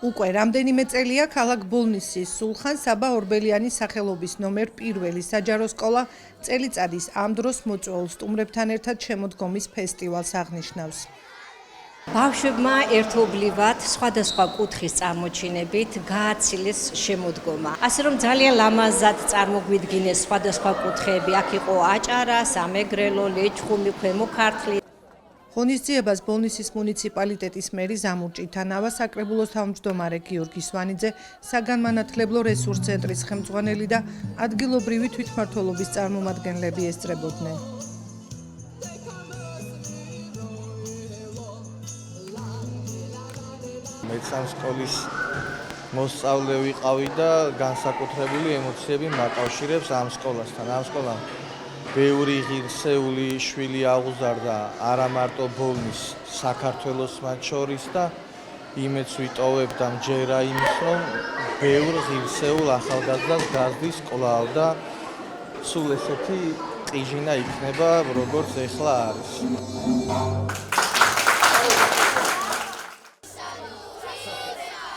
უკვე რამდენიმე წელია ქალაქ ბოლნისის სულხან საბა ორბელიანის სახელობის ნომერ 1 საჯარო სკოლა წელიწადის ამ დროს მოწვეულ სტუმრებთან ერთად შემოდგომის ფესტივალს აღნიშნავს. ბავშვებმა ერთობლივად სხვადასხვა კუთხის წარმოჩინებით გააცილეს შემოდგომა. ასე რომ ძალიან ლამაზად წარმოგვიდგინეს სხვადასხვა კუთხეები. აქ იყო აჭარა, სამეგრელო, ლეჩხუმი, ქვემო ქართლი. ღონისძიებას ბოლნისის მუნიციპალიტეტის მერი ზამურჭი თანავა, საკრებულოს თავმჯდომარე გიორგი სვანიძე, საგანმანათლებლო რესურს ცენტრის ხელმძღვანელი და ადგილობრივი თვითმმართველობის წარმომადგენლები ესწრებოდნენ. მეც ამ სკოლის მოსწავლე ვიყავი და განსაკუთრებული ემოციები მაკავშირებს ამ სკოლასთან. ამ სკოლამ ბევრი ღირსეული შვილი აღუზარდა არა მარტო ბოლნის, საქართველოს მათ შორის და იმედს ვიტოვებ და მჯერა იმის, რომ ბევრ ღირსეულ ახალგაზრდას გაზრდის სკოლა და სულ ესეთი ყიჟინა იქნება, როგორც ეხლა არის.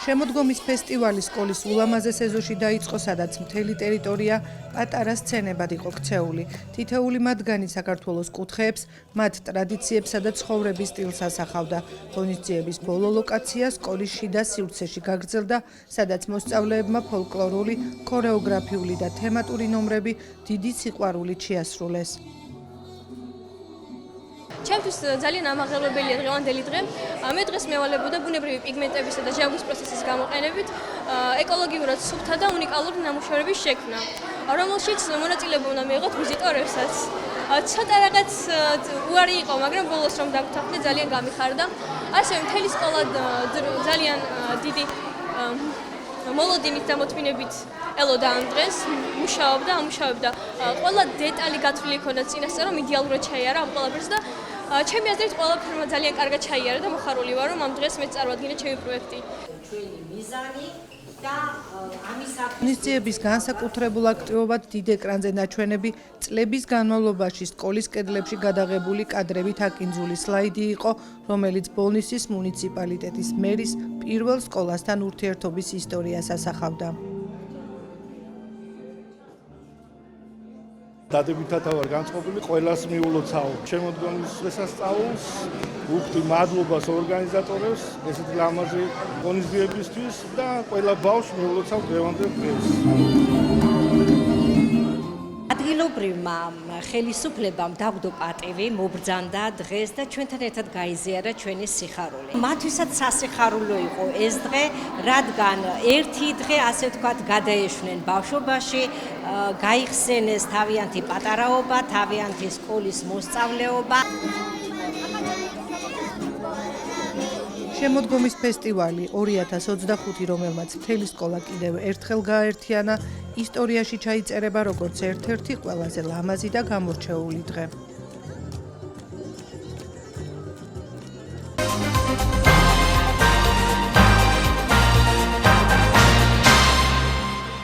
შემოდგომის ფესტივალი სკოლის ულამაზეს ეზოში დაიწყო, სადაც მთელი ტერიტორია პატარა სცენებად იყო ქცეული. თითეული მათგანი საქართველოს კუთხეებს, მათ ტრადიციებსა და ცხოვრების სტილს ასახავდა. ღონისძიების ბოლო ლოკაცია სკოლის შიდა სივრცეში გაგრძელდა, სადაც მოსწავლეებმა ფოლკლორული, ქორეოგრაფიული და თემატური ნომრები დიდი სიყვარულით შეასრულეს. ჩემთვის ძალიან ამაღელვებელია დღევანდელი დღე. მე დღეს მევალებოდა ბუნებრივი პიგმენტებისა და ჟანგვის პროცესის გამოყენებით ეკოლოგიურად სუფთა და უნიკალური ნამუშევრების შექმნა, რომელშიც მონაწილეობა უნდა მიიღოთ ვიზიტორებსაც. ცოტა რაღაც უარი იყო, მაგრამ ბოლოს რომ დაგვთანხმდე ძალიან გამიხარდა. ასევე მთელი სკოლა ძალიან დიდი მოლოდინით და მოთმინებით ელოდა ამ დღეს, ამუშავებდა. ყველა დეტალი გათვლილი ჰქონდა წინასწარ, რომ იდეალურად ჩაიარა ამ ყველაფერს და ჩემი აზრით ყველაფერმა ძალიან კარგად ჩაიარა და მოხარული ვარ, რომ ამ დღეს მე წარვადგინე ჩემი პროექტი. ჩვენი მიზანი და ამის ღონისძიების განსაკუთრებულ აქტივობად დიდ ეკრანზე ნაჩვენები წლების განმავლობაში სკოლის კედლებში გადაღებული კადრებით აკინძული სლაიდი იყო, რომელიც ბოლნისის მუნიციპალიტეტის მერის პირველ სკოლასთან ურთიერთობის ისტორიას ასახავდა. დადებითად ვარ განწყობილი, ყველას მიულოცავ შემოდგომის დღესასწაულს, უხდი მადლობას ორგანიზატორებს ესეთი ლამაზი ღონისძიებისთვის და ყველა ბავშვს მიულოცავ დღევანდელ დღეს. ადგილობრივმა ხელისუფლებამ დაგვდო პატივი, მობრძანდა დღეს და ჩვენთან ერთად გაიზიარა ჩვენი სიხარული. მათთვისაც სასიხარულო იყო ეს დღე, რადგან ერთი დღე, ასე ვთქვათ, გადაეშვნენ ბავშვობაში, გაიხსენეს თავიანთი პატარაობა, თავიანთი სკოლის მოსწავლეობა. შემოდგომის ფესტივალი 2025, რომელმაც მთელი სკოლა კიდევ ერთხელ გააერთიანა, ისტორიაში ჩაიწერება როგორც ერთ-ერთი ყველაზე ლამაზი და გამორჩეული დღე.